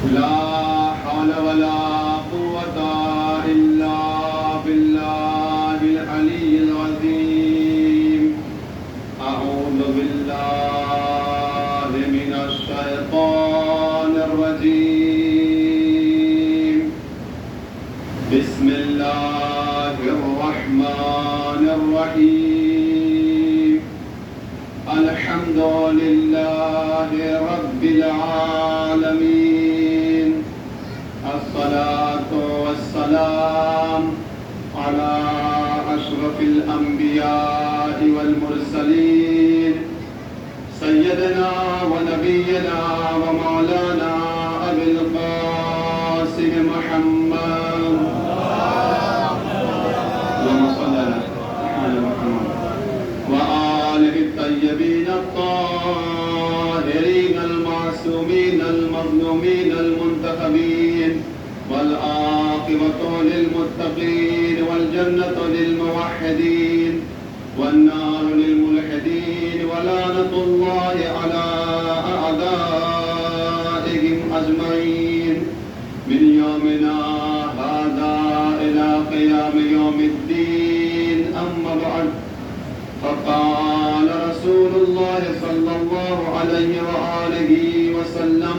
لا حول ولا قوة إلا بالله العلي العظيم. أعوذ بالله من الشيطان الرجيم. بسم الله الرحمن الرحيم. الحمد لله رب العالمين. الصلاة والسلام على أشرف الأنبياء والمرسلين سيدنا ونبينا ومولانا أبي القاسم محمد وآله الطيبين الطاهرين المعصومين المظلومين المنتخبين والعاقبة للمتقين والجنة للموحدين والنار للملحدين ولعنة الله على أعدائهم أجمعين من يومنا هذا إلى قيام يوم الدين. أما بعد، فقال رسول الله صلى الله عليه وآله وسلم: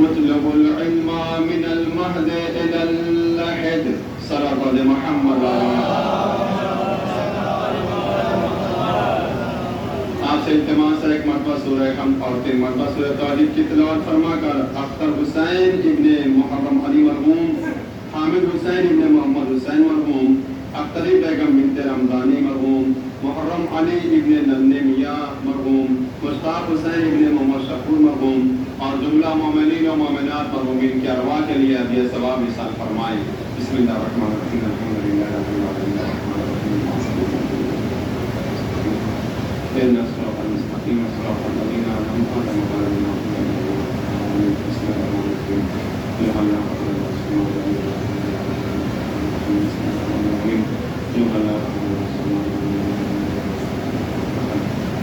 اطلبوا العلم من المهد إلى اللحد. صلوات محمد. آپ سے التماس ہے ایک مرتبہ سورہ حمد اور 3 مرتبہ سورہ توحید کی تلاوت فرما کر اختر حسین ابن محرم علی مرحوم، حامد حسین ابن محمد حسین مرحوم، اختری بیگم بنت رمضانی مرحوم، محرم علی ابن ننِ میاں مرحوم، مشتاق حسین ابن محمد شکور مرحوم اور جملہ مومنین و مومنات مرحومین کی ارواح کے لیے ابھی ثواب نثار فرمائیں. بسم اللہ الرحمن الرحیم. الحمدللہ رب العالمین الصراط المستقیم صراط الذین انعمت علیہم غیر المغضوب علیہم.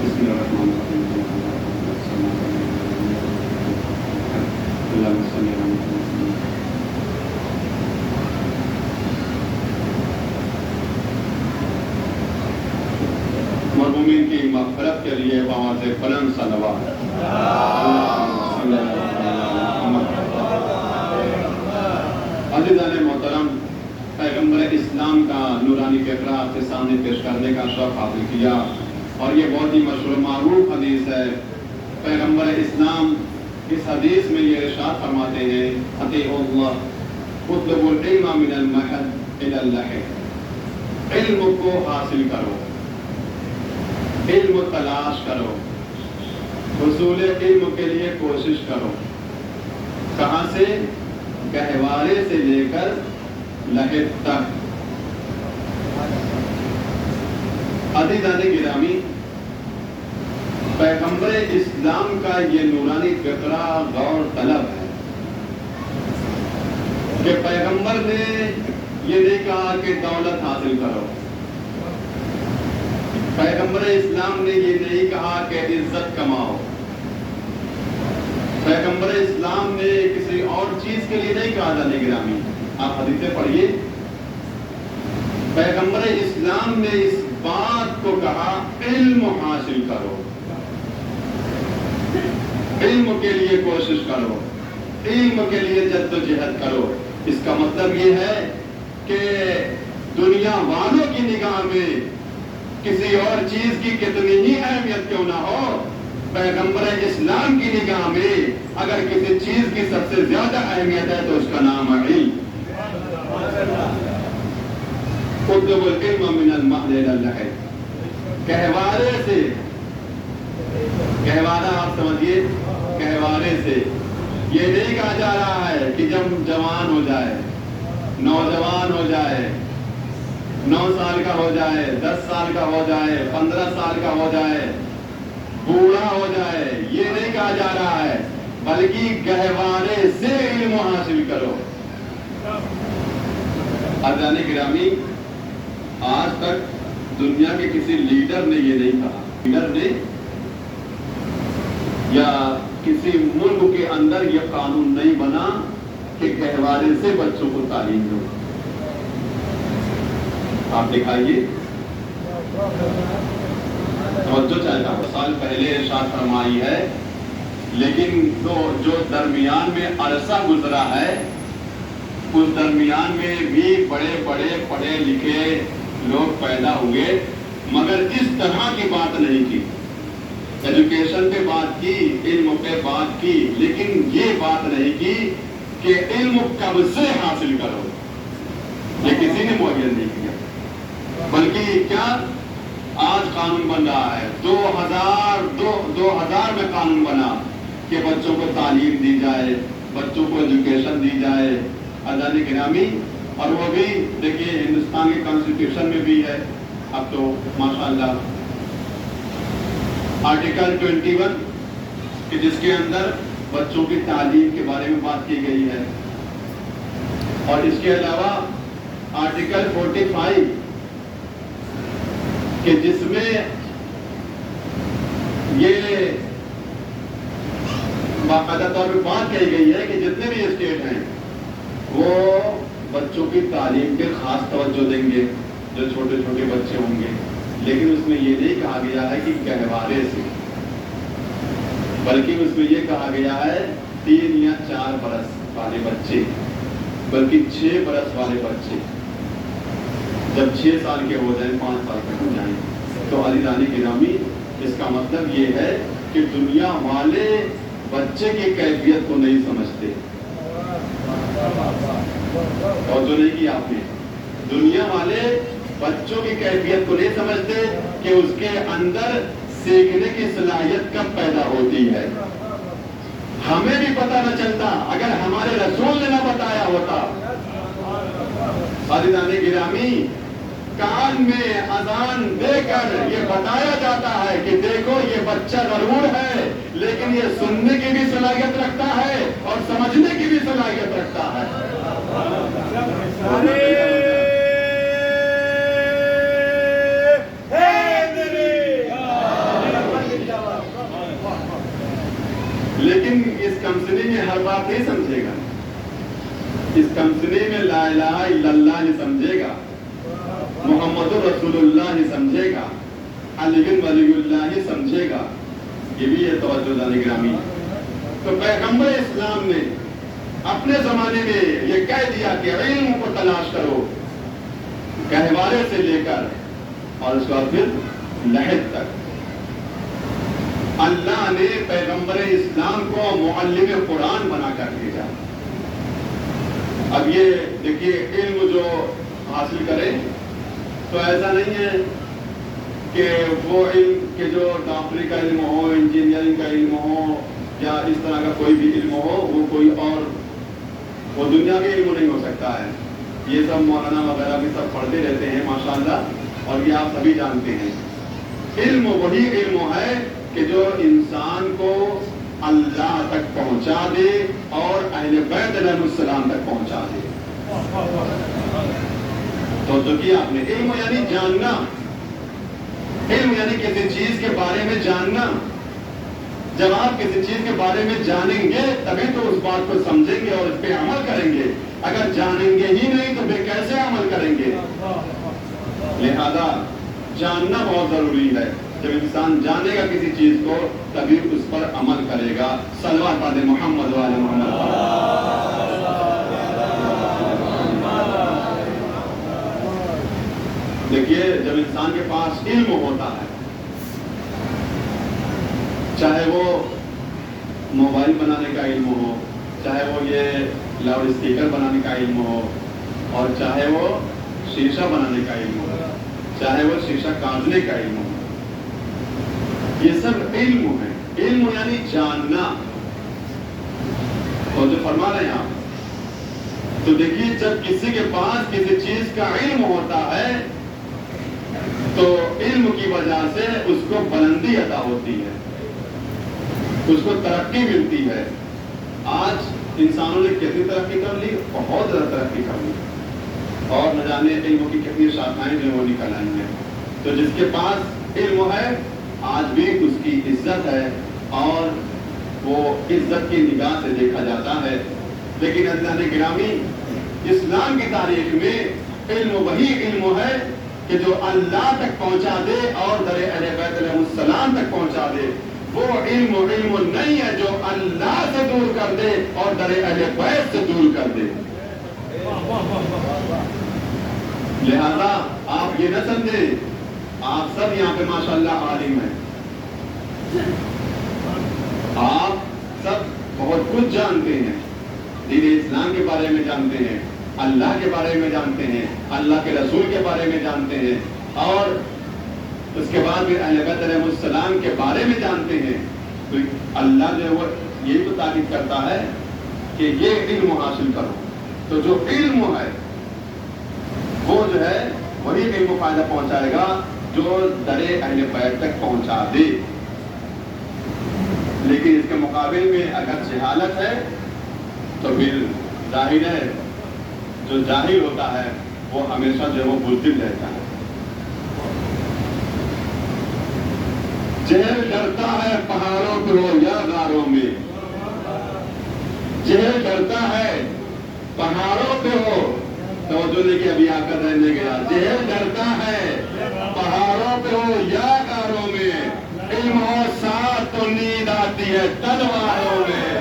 بسم اللہ الرحمن الرحیم. مرحومین کی مغفرت کے لیے بآواز بلند صلوات. عزیزان محترم، پیغمبر اسلام کا نورانی فقرہ آپ کے سامنے پیش کرنے کا شوق حاصل کیا اور یہ بہت ہی مشہور معروف حدیث ہے. پیغمبر اسلام اس حدیث میں یہ ارشاد فرماتے ہیں: اطیعوا اللہ اطلبوا العلم من المہد الی اللحد. علم کو حاصل کرو، علم تلاش کرو، حصول علم کے لیے کوشش کرو. کہاں سے؟ گہوارے سے لے کر لحد تک. عزیزان گرامی، پیغمبر اسلام کا یہ نورانی فقرہ غور طلب ہے کہ پیغمبر نے یہ نہیں کہا کہ دولت حاصل کرو، پیغمبر اسلام نے یہ نہیں کہا کہ عزت کماؤ، پیغمبر اسلام نے کسی اور چیز کے لیے نہیں کہا. جانے گرامی، آپ حدیثیں پڑھیے. پیغمبر اسلام نے اس بات کو کہا علم حاصل کرو، علم کے لیے کوشش کرو، علم کے لیے جد و جہد کرو. اس کا مطلب یہ ہے کہ دنیا والوں کی نگاہ میں کسی اور چیز کی کتنی ہی اہمیت کیوں نہ ہو، پیغمبر اسلام کی نگاہ میں اگر کسی چیز کی سب سے زیادہ اہمیت ہے تو اس کا نام ہے علم. اطلبوا العلم من المہد الی اللحد. گہوارے سے، گہوارہ آپ سمجھیے، گہوارے سے یہ نہیں کہا جا رہا ہے کہ جب جوان ہو جائے، نوجوان ہو جائے، 9 سال کا ہو جائے، 10 سال کا ہو جائے، 15 سال کا ہو جائے، بوڑھا ہو جائے، یہ نہیں کہا جا رہا ہے، بلکہ گہوارے سے علم حاصل کرو. عزیزان گرامی، آج تک دنیا کے کسی لیڈر نے یہ نہیں کہا، لیڈر نے یا کسی किसी मुल्क के अंदर यह कानून नहीं बना कि गहवारे से बच्चों को तालीम दो। आप दिखाइए, तवज्जो चाहता हूं। साल पहले इरशाद फरमाई है, लेकिन तो जो दरमियान में अरसा गुजरा है, उस दरमियान में भी बड़े बड़े पढ़े लिखे लोग पैदा हुए, मगर इस तरह की बात नहीं की। एजुकेशन पे बात की, इल्म पे बात की, लेकिन ये बात नहीं की कि इल्म कब से हासिल करो, ये किसी ने मुहैया नहीं किया। बल्कि क्या, आज कानून बन रहा है, 2000 में कानून बना कि बच्चों को तालीम दी जाए, बच्चों को एजुकेशन दी जाए। अज़ान गिरामी, और वो भी देखिए हिंदुस्तान के कॉन्स्टिट्यूशन में भी है अब तो माशाअल्लाह, आर्टिकल 21 कि जिसके अंदर बच्चों की तालीम के बारे में बात की गई है। और इसके अलावा आर्टिकल 45 कि जिसमें ये बाकायदा तौर पर बात कही गई है कि जितने भी स्टेट हैं वो बच्चों की तालीम पे खास तवज्जो देंगे, जो छोटे छोटे बच्चे होंगे। लेकिन उसमें ये नहीं कहा गया है कि गहवारे से, बल्कि उसमें ये कहा गया है 3 या 4 बरस वाले बच्चे, बल्कि 6 बरस वाले बच्चे जब 6 साल के हो जाए, 5 साल के हो जाए, तो अज़ीज़ान गिरामी, इसका मतलब ये है कि दुनिया वाले बच्चे की कैफियत को नहीं समझते। और जो नहीं किया आपने, दुनिया वाले बच्चों की कैफियत को नहीं समझते कि उसके अंदर सीखने की सलाहियत कब पैदा होती है। हमें भी पता न चलता अगर हमारे रसूल ने न बताया होता। अज़ीज़ान गिरामी, कान में अजान देकर ये बताया जाता है कि देखो ये बच्चा जरूर है, लेकिन ये सुनने की भी सलाहियत रखता है और समझने की भी सलाहियत रखता है। लेकिन इस कमसनी में हर बात नहीं समझेगा, इस कमसनी में ला इलाहा इल्लल्लाह नहीं समझेगा, मुहम्मदुर रसूलुल्लाह ही समझेगा, अली बिन वलीउल्लाह ही समझेगा। ये भी है तवज्जो जाने गिरामी। तो पैगंबर इस्लाम ने अपने जमाने में ये कह दिया कि इल्म को तलाश करो, गहवारे से लेकर और उसके बाद फिर लहद तक। अल्लाह ने पैगंबर इस्लाम को मुअल्लिम कुरान बनाकर भेजा। अब ये देखिए, इल्म जो हासिल करें तो ऐसा नहीं है कि वो इल्म के जो डॉक्टरी का इल्म हो, इंजीनियरिंग का इल्म हो, या इस तरह का कोई भी इल्म हो, वो कोई और वो दुनिया के इल्म नहीं हो सकता है। ये सब मौलाना वगैरह भी सब पढ़ते रहते हैं माशाअल्लाह, और ये आप सभी जानते हैं। इल्म वही इल्म है कि जो इंसान को अल्लाह तक पहुंचा दे और अहले बैत अलैहिस्सलाम तक पहुंचा दे। तो किया आपने, इल्म यानी जानना, इल्म यानी किसी चीज के बारे में जानना। जब आप किसी चीज के बारे में जानेंगे तभी तो उस बात को समझेंगे और इस पे अमल करेंगे। अगर जानेंगे ही नहीं तो फिर कैसे अमल करेंगे? लिहाजा जानना बहुत जरूरी है। जब इंसान जानेगा किसी चीज को तभी उस पर अमल करेगा। सल्लल्लाहु अलैहि मोहम्मद वाले मोहम्मद। देखिए, जब इंसान के पास इल्म होता है, चाहे वो मोबाइल बनाने का इल्म हो, चाहे वो ये लाउड स्पीकर बनाने का इल्म हो, और चाहे वो शीशा बनाने का इल्म हो, चाहे वो शीशा काटने का इल्म हो, ये सब इल्म है। इल्म यानी जानना। और जो फरमा रहे हैं आप, तो देखिए, जब किसी के पास किसी चीज का इल्म होता है तो इल्म की वजह से उसको बुलंदी अता होती है, उसको तरक्की मिलती है। आज इंसानों ने कितनी तरक्की कर ली? बहुत ज्यादा तरक्की कर ली, और न जाने इल्म की कितनी शाखाएं जो वो निकल आई हैं। तो जिसके पास इल्म है आज भी उसकी इज्जत है, और وہ عزت کی نگاہ سے دیکھا جاتا ہے. لیکن عزیزان گرامی، اسلام کی تاریخ میں علم وہی علم ہے کہ جو اللہ تک پہنچا دے اور در اہل بیت علیہ السلام تک پہنچا دے. وہ علم نہیں ہے جو اللہ سے دور کر دے اور در اہل بیت سے دور کر دے. لہذا آپ یہ نہ سمجھیں آپ سب یہاں پہ ماشاءاللہ عالم ہیں، آپ سب بہت کچھ جانتے ہیں، دین اسلام کے بارے میں جانتے ہیں، اللہ کے بارے میں جانتے ہیں، اللہ کے رسول کے بارے میں جانتے ہیں، اور اس کے بعد پھر اہل بیت علیہ السلام کے بارے میں جانتے ہیں. تو اللہ جو ہے وہ یہ تو تاکید کرتا ہے کہ یہ علم حاصل کرو. تو جو علم ہے وہ جو ہے وہی علم کو فائدہ پہنچائے گا جو در اہل بیت تک پہنچا دے. لیکن اس کے مقابل میں اگر جہالت ہے تو پھر ظاہر ہے جو جاہل ہوتا ہے وہ ہمیشہ جو ہے وہ بزدل رہتا ہے. جہل ڈرتا ہے پہاڑوں پہ ہو یا غاروں میں، جہل ڈرتا ہے پہاڑوں پہ ہو. توجہ لے کے ابھی آ کر رہنے گیا. جہل ڈرتا ہے پہاڑوں پہ ہو یا غاروں میں، علم ہو ساتھ تو نیند آتی ہے تلواروں میں.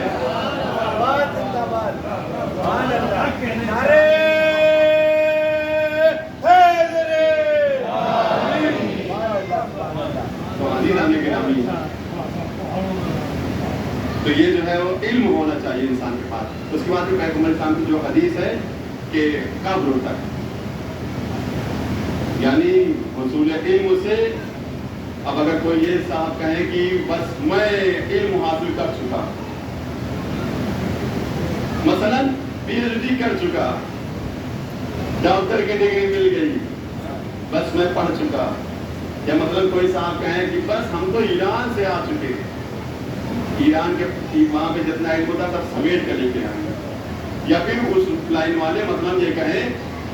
تو یہ جو ہے وہ علم ہونا چاہیے انسان کے پاس. اس کے بعد پیغمبر اسلام کی جو حدیث ہے کہ قبر تک، یعنی حصول علم سے. اب اگر کوئی یہ صاحب کہے کہ بس میں علم حاصل کر چکا، مثلا پی ایچ ڈی کر چکا، ڈاکٹر کی ڈگری مل گئی، بس میں پڑھ چکا. یا مطلب کوئی صاحب کہیں کہ بس ہم تو ایران سے آ چکے، ایران کے وہاں پہ جتنا علم ہوتا سب سمیٹ کر لے کے آئیں گے. یا پھر اس لائن والے مطلب یہ کہیں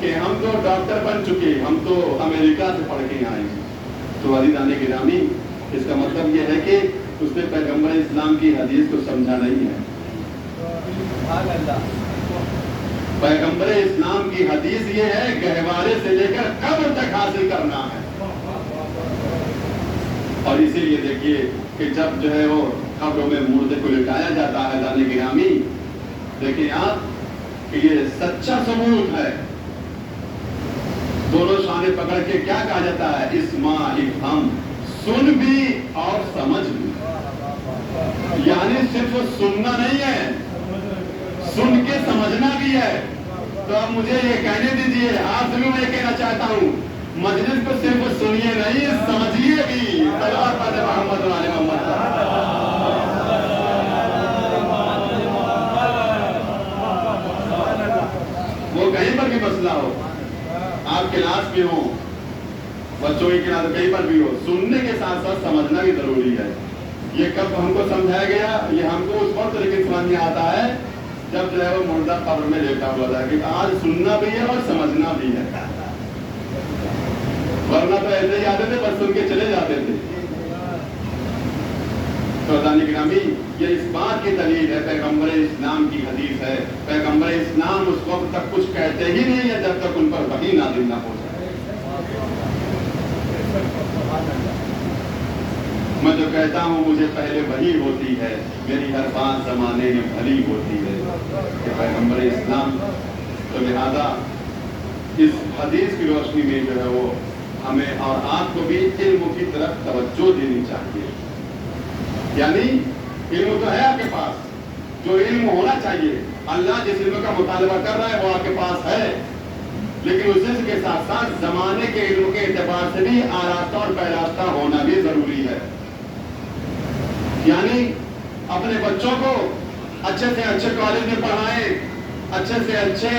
کہ ہم تو ڈاکٹر بن چکے، ہم تو امریکہ سے پڑھ کے آئے ہیں. تو عزیزان گرامی، اس کا مطلب یہ ہے کہ اس نے پیغمبر اسلام کی حدیث کو سمجھا نہیں ہے. پیغمبر اسلام کی حدیث یہ ہے گہوارے سے لے کر قبر تک حاصل کرنا ہے. اور اسی لیے دیکھیے کہ جب جو ہے وہ قبروں میں مردے کو لٹایا جاتا ہے عزیزان گرامی، دیکھیں آپ کہ یہ سچا ثبوت ہے. دونوں شانے پکڑ کے کیا کہا جاتا ہے؟ اسمع افہم، سن بھی اور سمجھ بھی. یعنی صرف سننا نہیں ہے، سن کے سمجھنا بھی ہے. تو اب مجھے یہ کہنے دیجئے، آپ سے میں کہنا چاہتا ہوں مجلس کو صرف سنیے نہیں سمجھیے بھی. صلوات پڑھیں محمد و آل محمد. وہ کہیں پر بھی مسئلہ ہو، آپ کلاس میں ہو، بچوں کی کلاس کہیں پر بھی ہو، سننے کے ساتھ ساتھ سمجھنا بھی ضروری ہے. یہ کب ہم کو سمجھایا گیا؟ یہ ہم کو اس وقت لیکن سمجھ میں آتا ہے جب جو ہے وہ مردہ قبر میں لیٹا ہوا تھا کہ آج سننا بھی ہے اور سمجھنا بھی ہے. ورنہ تو ایسے ہی آتے تھے بس سن کے چلے جاتے تھے. تو عزیزان گرامی، یہ اس بات کی دلیل ہے، پیغمبر اسلام کی حدیث ہے. پیغمبر اسلام اس وقت تک کچھ کہتے ہی نہیں ہے جب تک ان پر وحی نازل نہ ہو جائے. میں جو کہتا ہوں مجھے پہلے وحی ہوتی ہے، میری ہر بات زمانے میں بھلی ہوتی ہے کہ پیغمبر اسلام. تو لہذا اس حدیث کی روشنی میں جو ہے وہ ہمیں اور آپ کو بھی علم کی طرف توجہ دینی چاہیے. یعنی علم تو ہے آپ کے پاس، جو علم ہونا چاہیے. اللہ جس علم کا مطالبہ کر رہا ہے وہ آپ کے پاس ہے، لیکن اس کے ساتھ ساتھ زمانے کے علم کے اعتبار سے بھی آراستہ اور پیراستہ ہونا بھی ضروری ہے. یعنی اپنے بچوں کو اچھے سے اچھے کالج میں پڑھائیں، اچھے سے اچھے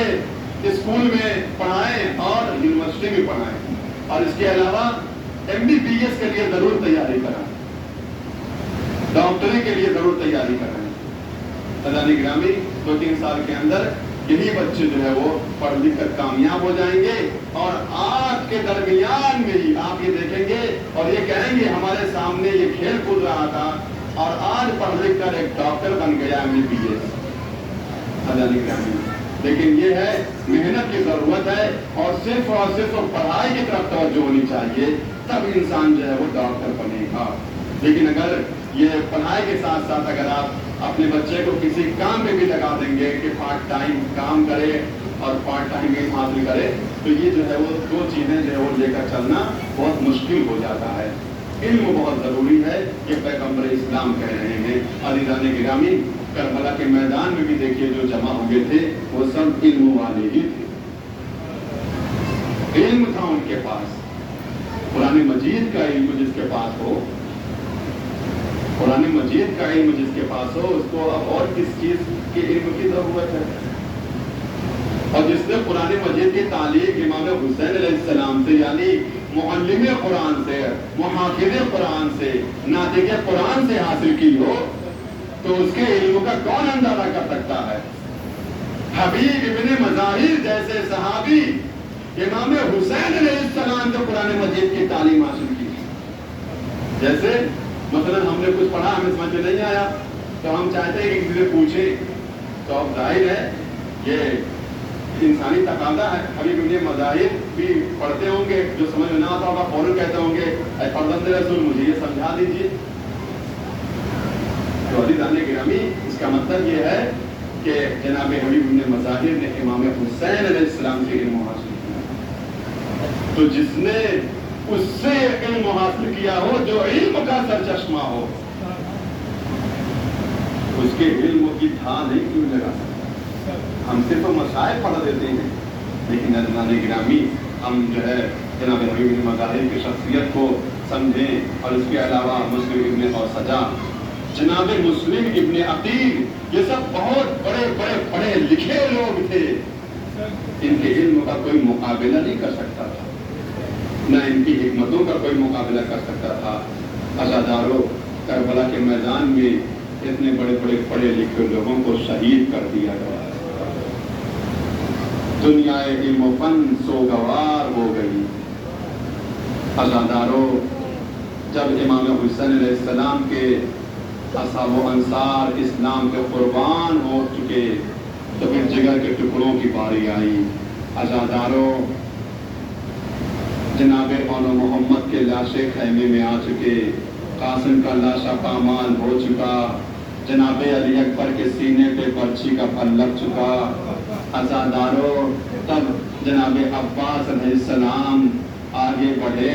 اسکول میں پڑھائیں اور یونیورسٹی میں پڑھائیں. اور اس کے علاوہ MBBS کے لیے ضرور تیاری کرائیں، ڈاکٹری کے لیے ضرور تیاری کرائیں. عزیزان گرامی، 2-3 سال کے اندر یہی بچے جو ہے وہ پڑھ لکھ کر کامیاب ہو جائیں گے. اور آج کے درمیان میں ہی آپ یہ دیکھیں گے اور یہ کہیں گے ہمارے سامنے یہ کھیل کود رہا تھا اور آج पढ़ लिख कर एक डॉक्टर बन गया MBBS, लेकिन ये है मेहनत की जरूरत है और सिर्फ पढ़ाई की तरफ तवज्जो होनी चाहिए, तब इंसान जो है वो डॉक्टर बनेगा। लेकिन अगर ये पढ़ाई के साथ साथ अगर आप अपने बच्चे को किसी काम में भी लगा देंगे कि पार्ट टाइम काम करे और पार्ट टाइम भी हासिल करे, तो ये जो है वो दो चीजें जो है वो लेकर चलना बहुत मुश्किल हो जाता है। इल्म बहुत जरूरी है, ये पैगंबर इस्लाम कह रहे हैं। अज़ीज़ान गिरामी, करबला के मैदान में भी देखिए जो जमा हुए थे वो सब इल्म वाले ही थे, इल्म था उनके पास। कुरान मजीद का इल्म जिसके पास हो, कुरान मजीद का इल्म जिसके पास हो, उसको अब और किस चीज के इल्म की जरूरत है? और जिसने कुरान मजीद की तालीम इमाम हुसैन अलैहिस्सलाम से, यानी मुअल्लिम कुरान से, मुहाफिज कुरान से, नातिक़ कुरान से हासिल की हो, तो उसके इल्म का कौन अंदाजा कर सकता है? हबीब इब्ने मज़ाहिर जैसे सहाबी इमाम हुसैन अलैहिस्सलाम ने कुरान मजीद की तालीम हासिल की। जैसे मतलब हमने कुछ पढ़ा, हमें समझ में नहीं आया, तो हम चाहते हैं कि किसी से पूछें, तो अब जाहिर है ये इंसानी तकादा है। हबीब इब्ने मज़ाहिर भी पढ़ते होंगे, जो समझ में ना आता होगा फौरन कहते होंगे, ऐ फर्जंद रसूल मुझे ये समझा दीजिए। तो अज़ीज़ान गिरामी, इसका मतलब ये है कि जनाब हबीब इब्ने मज़ाहिर ने इमाम हुसैन अलैहिस्सलाम से इल्म हासिल किया। तो जिसने उससे इल्म हासिल किया हो, जो इल्म का सरचश्मा हो, उसके इल्म की था नहीं क्यों लगा सकता? हम सिर्फ मसाइल पढ़ देते हैं, लेकिन अज़ीज़ान गिरामी, हम जो है जनाब हबीब इब्ने मज़ाहिर की शख्सियत को समझें। और इसके अलावा मुस्लिम इब्ने औसजा, जनाब मुस्लिम इब्ने अकील, ये सब बहुत बड़े बड़े पढ़े लिखे लोग थे। इनके इल्म का कोई मुकाबला नहीं कर सकता था, न इनकी हिकमतों का कोई मुकाबला कर सकता था। अज़ादारों, करबला के मैदान में इतने बड़े बड़े पढ़े लिखे लोगों को शहीद कर दिया गया। दुनियाए इल्म फन सोगवार हो गई। अज़ादारों, जब इमाम हुसैन अलैहिस्सलाम के असहाब व अंसार इस्लाम के कुर्बान हो चुके, तो फिर जिगर के टुकड़ों की बारी आई। अज़ादारों, जनाब औनो मोहम्मद के लाशे खैमे में आ चुके, कासिम का लाशा पामाल हो चुका, जनाब अली अकबर के सीने पे पर्ची का फल लग चुका। अज़ादारों, तब जनाब अब्बास अलैहिस्सलाम आगे बढ़े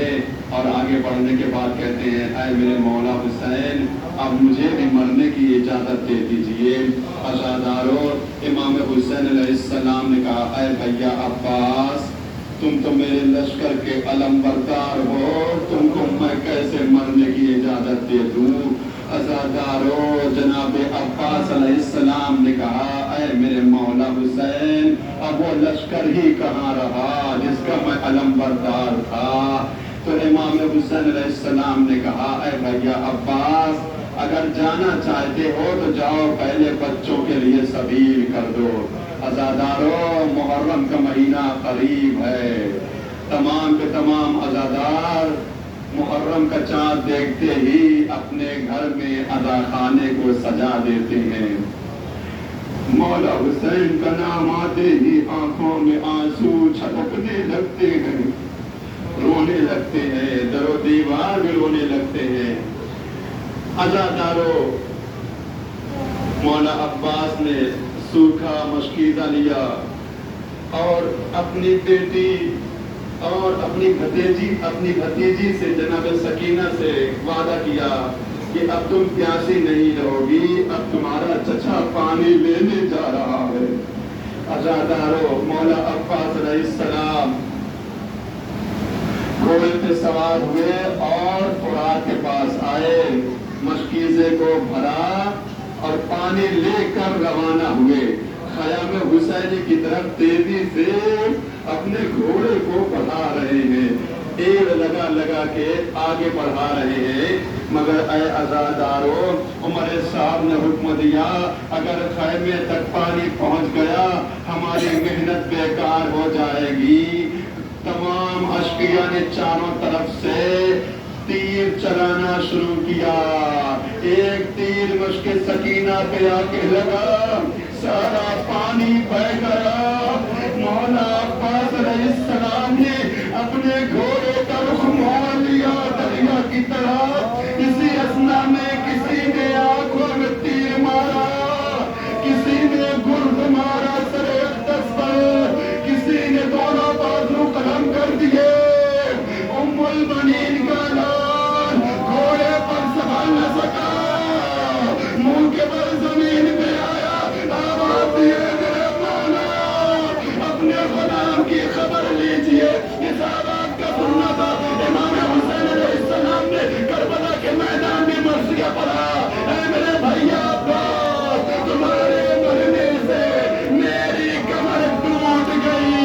और आगे बढ़ने के बाद कहते हैं, ऐ मेरे मौला हुसैन, अब मुझे भी मरने की इजाजत दे दीजिए। अज़ादारों, इमाम हुसैन अलैहिस्सलाम ने कहा, ऐ भैया अब्बास, तुम तो मेरे लश्कर के अलमबरदार हो, तुमको मैं कैसे मरने की इजाजत दे दूं? अज़ादारों, जनाब अब्बास अलैहिस्सलाम ने कहा, ऐ मेरे मौला हुसैन, अब वो लश्कर ही कहाँ रहा जिसका मैं अलमबरदार था? तो इमाम हुसैन अलैहिस्सलाम ने कहा, ऐ भैया अब्बास, अगर जाना चाहते हो तो जाओ, पहले बच्चों के लिए सबील कर दो। अज़ादारों, मुहर्रम का महीना करीब है, तमाम के तमाम अज़ादार मुहर्रम का चाँद देखते ही अपने घर में अज़ा खाने को सजा देते हैं। मौला हुसैन का नाम आते ही आंखों में आंसू छलकने लगते हैं, रोने लगते हैं, दरो दीवार में रोने लगते हैं। अज़ादारों, मौला अब्बास ने सूखा मशकीज़ा लिया और अपनी बेटी और अपनी भतीजी से जनाब सकीना से वादा किया कि अब तुम प्यासी नहीं रहोगी, अब तुम्हारा चचा पानी लेने जा रहा है। अज़ादारों, मौला अब्बास अलैहिस्सलाम घोड़े पे सवार हुए और फुरात के पास आए, मशकीज़े को भरा और पानी लेकर रवाना हुए। ख़याम हुसैनी की तरफ तेजी से अपने घोड़े को बढ़ा रहे हैं, एड़ लगा लगा के आगे बढ़ा रहे हैं। मगर ऐ अज़ादारों, उमर साहब ने हुक्म दिया, अगर खैमे तक पानी पहुंच गया हमारी मेहनत बेकार हो जाएगी। तमाम अशकिया ने चारों तरफ से تیر چلانا شروع کیا. ایک تیر مشک سکینہ پہ آ کے لگا, سارا پانی بہہ گیا. مولا عباس علیہ السلام نے اپنے گھوڑے کا رخ موڑ لیا دریا کی طرح. اسی اثنا میں کسی نے آنکھوں میں تیر مارا, کسی نے گرد مارا سر اقدس پر, کسی نے دونوں بازو قلم کر دیے. ام المنین کا لال گھوڑے پر سنبھال نہ سکا, منہ کے بل زمین پہ آیا. آواز دیے میرے مولا اپنے غلام کی خبر لیجئے. اس آواز کا سننا تھا. امام حسین علیہ السلام نے کربلا کے میدان میں مرثیہ پڑھا, اے میرے بھیا عباس تمہارے مرنے سے میری کمر ٹوٹ گئی.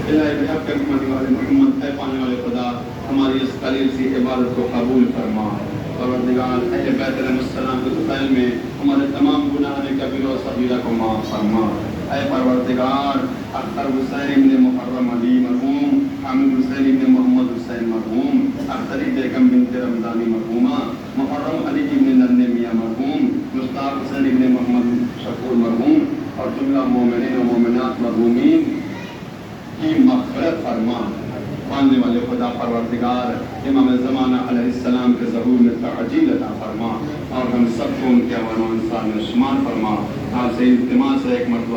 الہی بحق محمد, اے پانے والے خدا ہماری اس قلیل سی عبادت کو قبول فرما. پروردگار اہل بیت علیہ السلام کے طفیل میں ہمارے تمام گناہ کبیرہ و صغیرہ کو معاف فرما. اے پروردگار اختر حسین ابن محرم علی مرحوم, حامد حسین ابن محمد حسین مرحوم, اختری بیگم بنت رمضانی مرحومہ, محرم علی ابن ننِ میاں مرحوم, مشتاق حسین ابن محمد شکور مرحوم اور جملہ مومنین و مومنات مرحومین کی مغفرت فرما. ماننے والے خدا پروردگار امام زمانہ علیہ السلام کے ظہور میں تعجیل عطا فرما اور ہم سب کو ان کے اعمال و انصار میں شمار فرما. آپ سے التماس ہے ایک مرتبہ